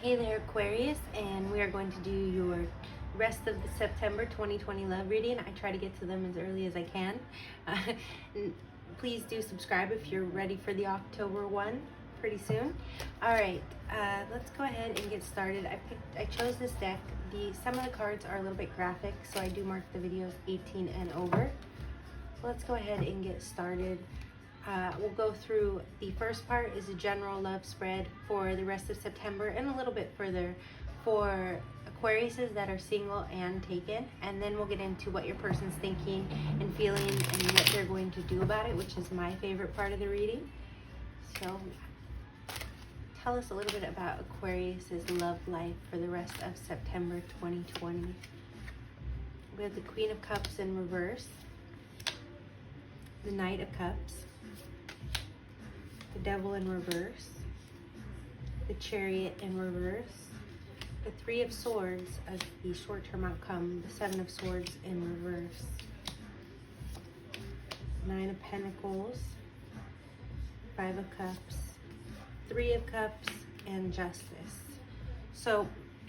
Hey there, Aquarius, and we are going to do your rest of the September 2020 love reading. I try to get to them as early as I can. Uh, Please do subscribe if you're ready for the October one pretty soon. All right, let's go ahead and get started. I chose this deck. Some of the cards are a little bit graphic, so I do mark the videos 18 and over. Let's go ahead and get started. We'll go through the first part is a general love spread for the rest of September and a little bit further for Aquariuses that are single and taken, and then we'll get into what your person's thinking and feeling and what they're going to do about it, which is my favorite part of the reading. So tell us a little bit about Aquarius's love life for the rest of September 2020. We have the Queen of Cups in reverse, the Knight of Cups, the Devil in reverse, the Chariot in reverse, the Three of Swords as the short-term outcome, the Seven of Swords in reverse, Nine of Pentacles, Five of Cups, Three of Cups, and Justice. So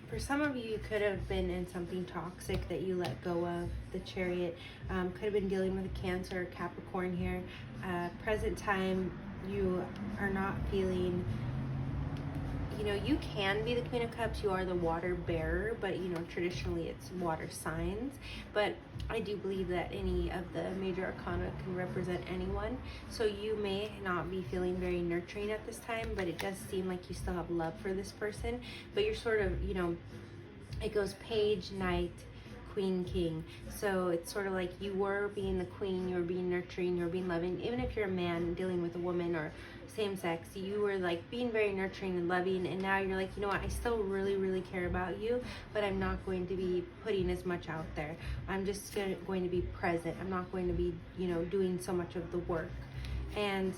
for some of you, you could have been in something toxic that you let go of. The Chariot could have been dealing with a Cancer or Capricorn here. Present time, you are not feeling, you can be the Queen of Cups. You are the water bearer, but traditionally it's water signs. But I do believe that any of the major arcana can represent anyone. So you may not be feeling very nurturing at this time, but it does seem like you still have love for this person. But you're sort of, it goes Page, Knight, Queen, King. So it's sort of like you were being the queen, you were being nurturing, you were being loving. Even if you're a man dealing with a woman or same sex, you were like being very nurturing and loving, and now you're like, you know what, I still really care about you, but I'm not going to be putting as much out there. I'm just going to be present. I'm not going to be, doing so much of the work. And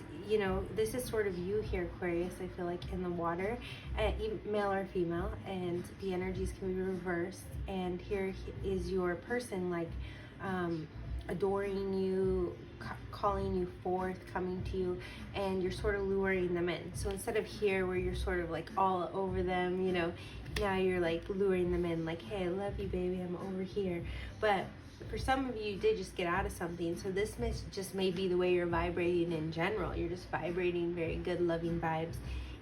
this is sort of you here, Aquarius, I feel like, in the water, male or female, and the energies can be reversed. And here is your person, like, adoring you, calling you forth, coming to you, and you're sort of luring them in. So instead of here where you're sort of like all over them, now you're like luring them in, like, hey, I love you, baby, I'm over here. But for some of you did just get out of something, so this may be the way you're vibrating in general. You're just vibrating very good, loving vibes,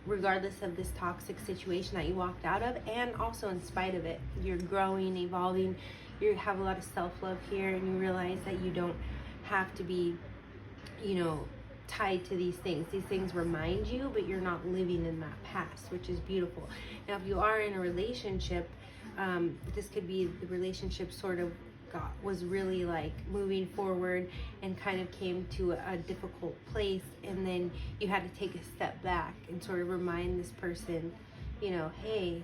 regardless of this toxic situation that you walked out of, and also in spite of it. You're growing, evolving, you have a lot of self-love here, and you realize that you don't have to be, tied to these things. These things remind you, but you're not living in that past, which is beautiful. Now, if you are in a relationship, this could be the relationship sort of was really like moving forward and kind of came to a difficult place, and then you had to take a step back and sort of remind this person, hey,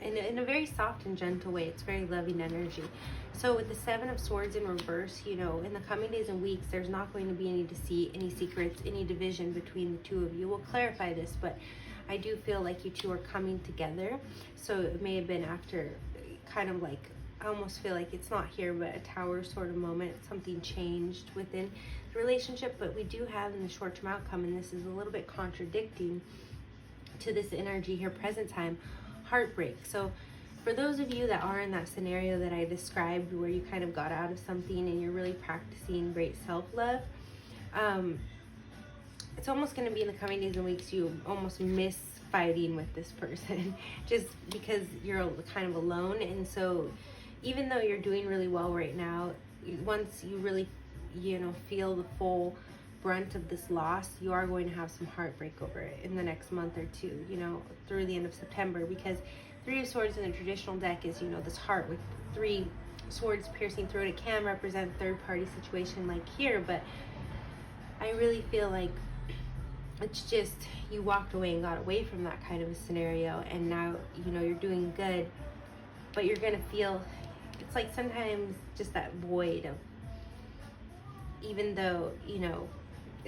in a very soft and gentle way. It's very loving energy. So with the Seven of Swords in reverse, in the coming days and weeks, there's not going to be any deceit, any secrets, any division between the two of you. We'll clarify this, but I do feel like you two are coming together. So it may have been after kind of like, I almost feel like it's not here, but a tower sort of moment. Something changed within the relationship, but we do have in the short-term outcome, and this is a little bit contradicting to this energy here, present time, heartbreak. So for those of you that are in that scenario that I described, where you kind of got out of something and you're really practicing great self-love, it's almost going to be in the coming days and weeks, you almost miss fighting with this person just because you're kind of alone. And so even though you're doing really well right now, once you really, feel the full brunt of this loss, you are going to have some heartbreak over it in the next month or two, through the end of September, because Three of Swords in the traditional deck is, this heart with three swords piercing through it. It can represent third-party situation like here, but I really feel like it's just you walked away and got away from that kind of a scenario, and now, you're doing good, but you're going to feel, it's like sometimes just that void of, even though,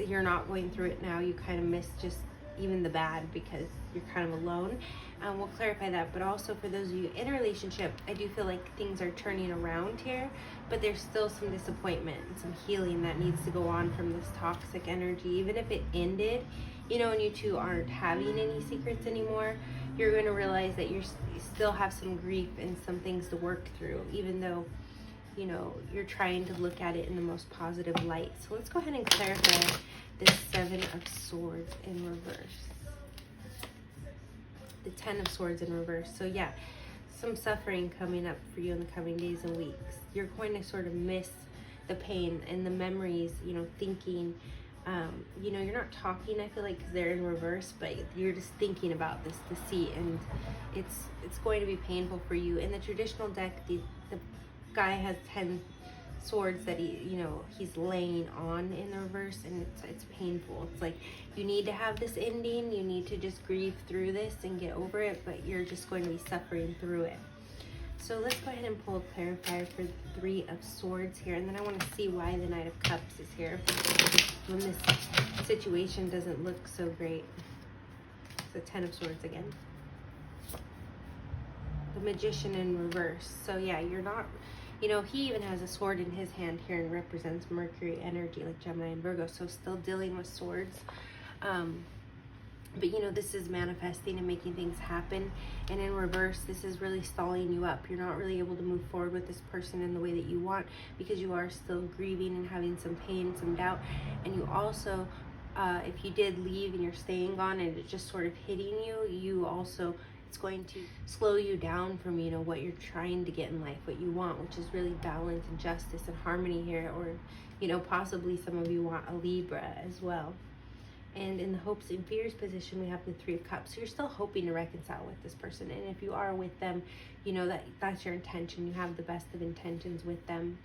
you're not going through it now, you kind of miss just even the bad because you're kind of alone. We'll clarify that. But also for those of you in a relationship, I do feel like things are turning around here, but there's still some disappointment and some healing that needs to go on from this toxic energy. Even if it ended, and you two aren't having any secrets anymore, you're going to realize that you still have some grief and some things to work through, even though, you know, you're trying to look at it in the most positive light. So let's go ahead and clarify this 7 of Swords in reverse. The 10 of Swords in reverse. So yeah, some suffering coming up for you in the coming days and weeks. You're going to sort of miss the pain and the memories, you know, thinking, you know, you're not talking, I feel like, because they're in reverse, but you're just thinking about this deceit, and it's going to be painful for you. In the traditional deck, the guy has 10 swords that he's laying on in the reverse, and it's painful. It's like you need to have this ending, you need to just grieve through this and get over it, but you're just going to be suffering through it. So let's go ahead and pull a clarifier for the 3 of Swords here, and then I want to see why the Knight of Cups is here when this situation doesn't look so great. It's the 10 of Swords again. The Magician in reverse. So yeah, you're not, you know, he even has a sword in his hand here and represents Mercury energy, like Gemini and Virgo, so still dealing with swords. But you know, this is manifesting and making things happen. And in reverse, this is really stalling you up. You're not really able to move forward with this person in the way that you want, because you are still grieving and having some pain, some doubt. And you also, if you did leave and you're staying gone and it's just sort of hitting you, you also, it's going to slow you down from, you know, what you're trying to get in life, what you want, which is really balance and justice and harmony here. Or, you know, possibly some of you want a Libra as well. And in the hopes and fears position, we have the 3 of Cups. So you're still hoping to reconcile with this person. And if you are with them, you know that's your intention. You have the best of intentions with them.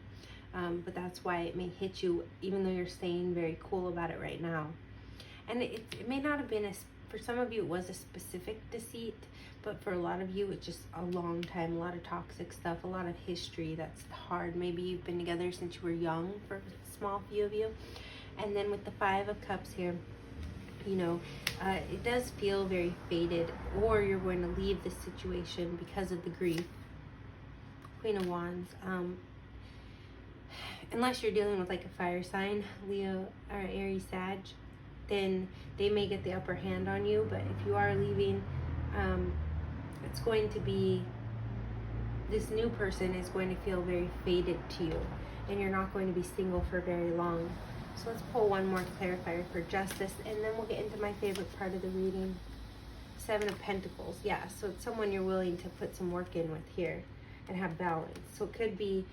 But that's why it may hit you, even though you're staying very cool about it right now. And it may not have been, for some of you, it was a specific deceit. But for a lot of you, it's just a long time, a lot of toxic stuff, a lot of history that's hard. Maybe you've been together since you were young, for a small few of you. And then with the 5 of Cups here, you know, it does feel very faded, or you're going to leave this situation because of the grief. Queen of Wands. Unless you're dealing with like a fire sign, Leo or Aries, Sag, then they may get the upper hand on you. But if you are leaving, it's going to be, this new person is going to feel very faded to you, and you're not going to be single for very long. So let's pull one more clarifier for justice, and then we'll get into my favorite part of the reading. 7 of Pentacles. Yeah, so it's someone you're willing to put some work in with here and have balance. So it could be,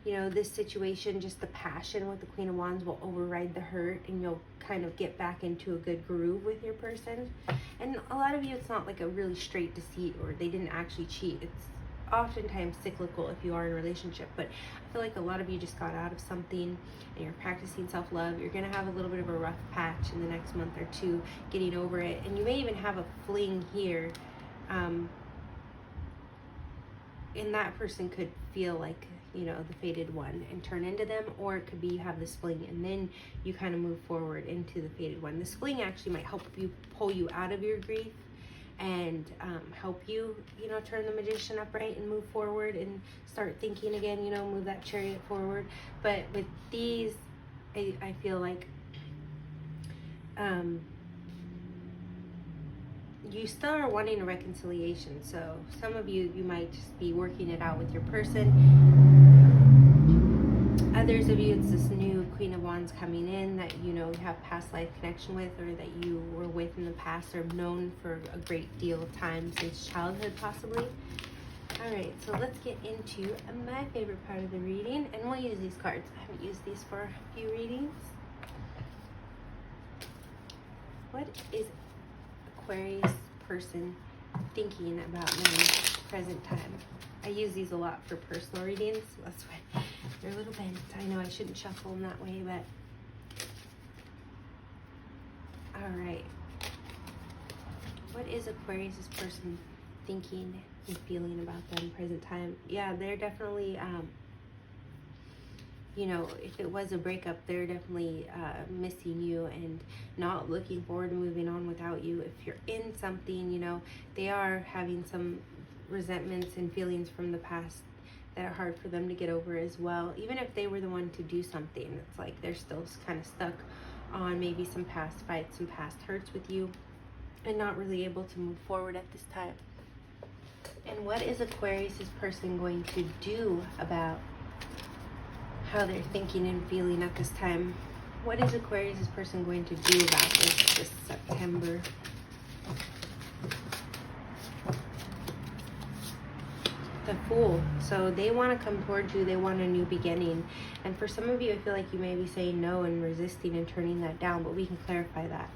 you know, this situation, just the passion with the Queen of Wands will override the hurt, and you'll kind of get back into a good groove with your person. And a lot of you, it's not like a really straight deceit, or they didn't actually cheat. It's oftentimes cyclical if you are in a relationship, but I feel like a lot of you just got out of something and you're practicing self-love. You're gonna have a little bit of a rough patch in the next month or two getting over it, and you may even have a fling here, and that person could feel like, you know, the faded one and turn into them, or it could be you have this fling and then you kind of move forward into the faded one. This fling actually might help you, pull you out of your grief, and help you, you know, turn the Magician upright and move forward and start thinking again, you know, move that Chariot forward. But with these, I feel like you still are wanting a reconciliation. So some of you, you might just be working it out with your person. Others of you, it's this new Queen of Wands coming in that, you know, you have past life connection with, or that you were with in the past, or known for a great deal of time, since childhood possibly. All right, so let's get into my favorite part of the reading, and we'll use these cards. I haven't used these for a few readings. What is Aquarius person thinking about me present time? I use these a lot for personal readings. That's why they're a little bent. I know I shouldn't shuffle them that way, but all right. What is Aquarius' person thinking and feeling about them present time? Yeah, they're definitely, you know, if it was a breakup, they're definitely missing you and not looking forward to moving on without you. If you're in something, you know, they are having some resentments and feelings from the past that are hard for them to get over as well. Even if they were the one to do something, it's like they're still kind of stuck on maybe some past fights, some past hurts with you, and not really able to move forward at this time. And what is Aquarius's person going to do about how they're thinking and feeling at this time? What is Aquarius's person going to do about this September? The Fool. So they want to come towards you. They want a new beginning. And for some of you, I feel like you may be saying no and resisting and turning that down, but we can clarify that.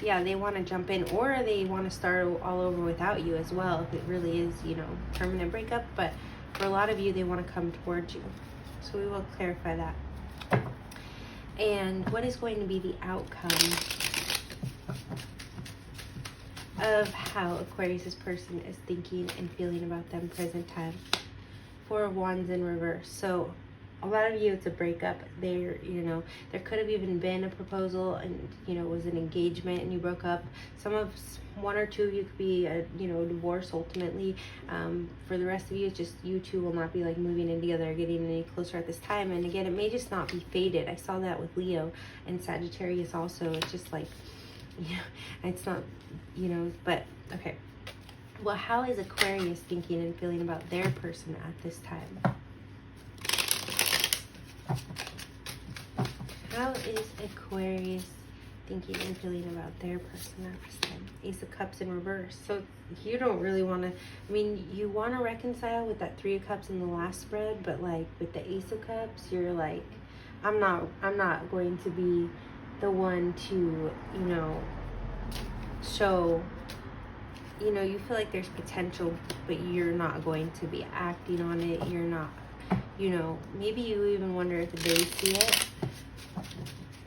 Yeah, they want to jump in, or they want to start all over without you as well, if it really is, you know, permanent breakup. But for a lot of you, they want to come towards you. So we will clarify that. And what is going to be the outcome of how Aquarius's person is thinking and feeling about them present time? Four of Wands in reverse. So a lot of you, it's a breakup. There, you know, there could have even been a proposal, and you know, it was an engagement and you broke up. One or two of you could be a, you know, divorce ultimately. For the rest of you, it's just you two will not be like moving in together, getting any closer at this time. And again, it may just not be fated. I saw that with Leo and Sagittarius also. It's just like, yeah, it's not, you know, but okay. Well, how is Aquarius thinking and feeling about their person at this time? How is Aquarius thinking and feeling about their person at this time? Ace of Cups in reverse. So you don't really want to, I mean, you want to reconcile with that Three of Cups in the last spread, but like with the Ace of Cups, you're like, I'm not going to be the one to, you know, show, you know, you feel like there's potential, but you're not going to be acting on it. You're not, you know, maybe you even wonder if they see it.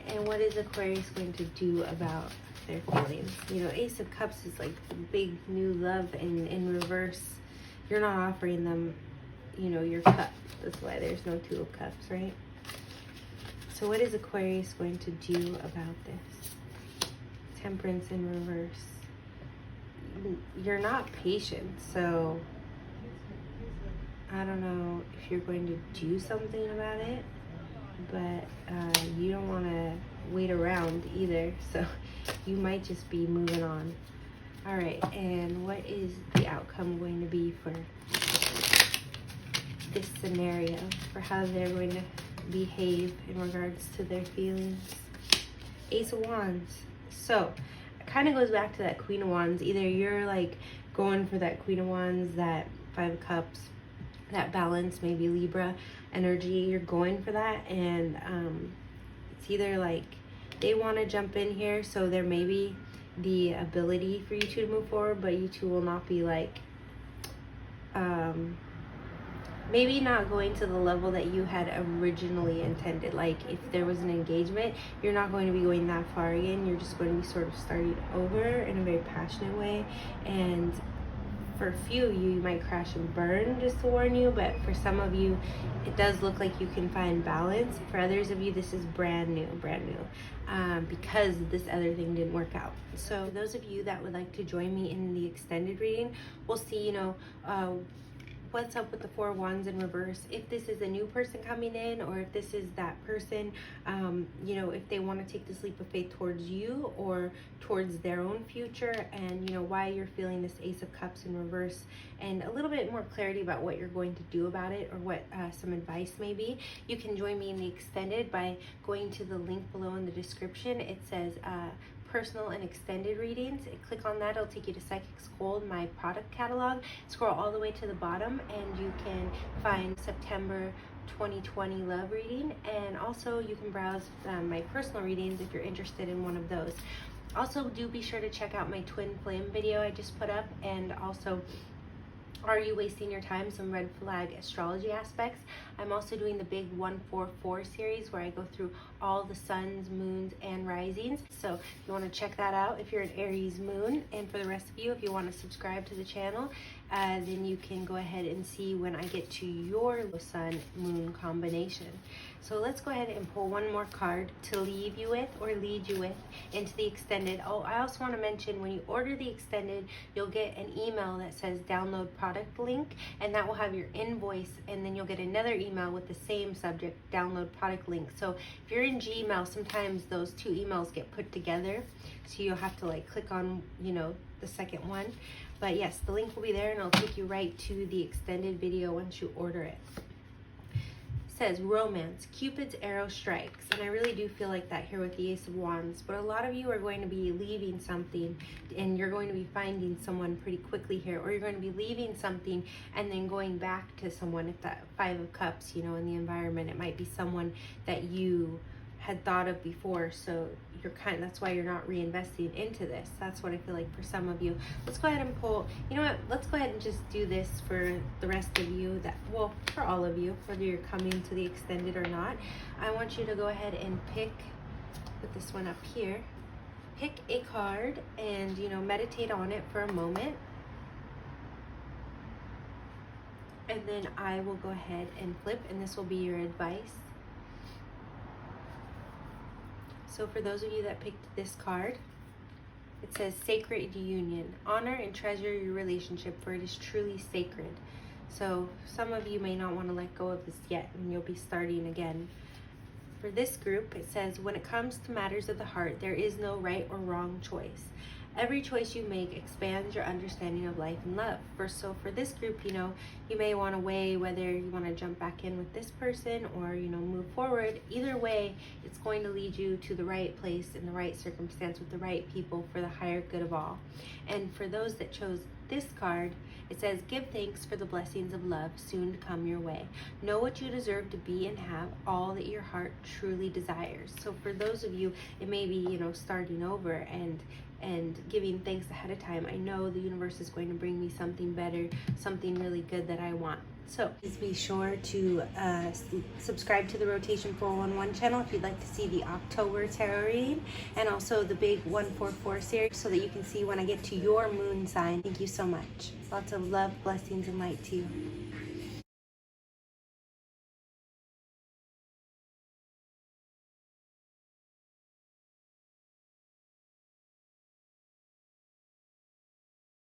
And what is Aquarius going to do about their feelings? You know, Ace of Cups is like the big new love, and in reverse, you're not offering them, you know, your cup. That's why there's no Two of Cups, right? So what is Aquarius going to do about this? Temperance in reverse. You're not patient, so I don't know if you're going to do something about it, but you don't want to wait around either, so you might just be moving on. All right, and what is the outcome going to be for this scenario, for how they're going to behave in regards to their feelings? Ace of Wands. So it kind of goes back to that Queen of Wands. Either you're like going for that Queen of Wands, that Five of Cups, that balance, maybe Libra energy, you're going for that, and it's either like they want to jump in here, so there may be the ability for you two to move forward, but you two will not be like maybe not going to the level that you had originally intended. Like if there was an engagement, you're not going to be going that far again. You're just going to be sort of starting over in a very passionate way. And for a few of you, you might crash and burn, just to warn you, but for some of you, it does look like you can find balance. For others of you, this is brand new, because this other thing didn't work out. So those of you that would like to join me in the extended reading, we'll see, you know, what's up with the Four of Wands in reverse, if this is a new person coming in, or if this is that person, you know, if they want to take this leap of faith towards you or towards their own future, and you know, why you're feeling this Ace of Cups in reverse, and a little bit more clarity about what you're going to do about it, or what some advice may be. You can join me in the extended by going to the link below in the description. It says personal and extended readings. Click on that, it'll take you to Psychics Gold, my product catalog. Scroll all the way to the bottom and you can find September 2020 love reading, and also you can browse my personal readings if you're interested in one of those. Also, do be sure to check out my twin flame video I just put up, and also Are You Wasting Your Time? Some red flag astrology aspects. I'm also doing the big 144 series where I go through all the suns, moons, and risings. So if you want to check that out, if you're an Aries moon, and for the rest of you, if you want to subscribe to the channel, then you can go ahead and see when I get to your sun moon combination. So let's go ahead and pull one more card to leave you with, or lead you with, into the extended. Oh, I also want to mention, when you order the extended, you'll get an email that says download product link, and that will have your invoice, and then you'll get another email with the same subject, download product link. So if you're in Gmail, sometimes those two emails get put together, so you'll have to like click on, you know, the second one. But yes, the link will be there and it'll take you right to the extended video once you order it. Says romance, Cupid's arrow strikes, and I really do feel like that here with the Ace of Wands. But a lot of you are going to be leaving something and you're going to be finding someone pretty quickly here, or you're going to be leaving something and then going back to someone. If that Five of Cups, you know, in the environment, it might be someone that you had thought of before, so you're that's why you're not reinvesting into this. That's what I feel like for some of you. Let's go ahead and pull, you know what, let's go ahead and just do this for the rest of you, well, for all of you, whether you're coming to the extended or not. I want you to go ahead and pick, put this one up here, pick a card and, you know, meditate on it for a moment. And then I will go ahead and flip, and this will be your advice. So for those of you that picked this card, it says Sacred Union. Honor and treasure your relationship, for it is truly sacred. So some of you may not want to let go of this yet, and you'll be starting again. For this group, it says, when it comes to matters of the heart, there is no right or wrong choice. Every choice you make expands your understanding of life and love. So for this group, you know, you may want to weigh whether you want to jump back in with this person or, you know, move forward. Either way, it's going to lead you to the right place in the right circumstance with the right people for the higher good of all. And for those that chose this card, it says, give thanks for the blessings of love soon to come your way. Know what you deserve to be and have all that your heart truly desires. So for those of you, it may be, you know, starting over and giving thanks ahead of time. I know the universe is going to bring me something better, something really good that I want. So please be sure to subscribe to the Rotation 411 channel if you'd like to see the October tarot reading, and also the big 144 series so that you can see when I get to your moon sign. Thank you so much. Lots of love, blessings, and light to you.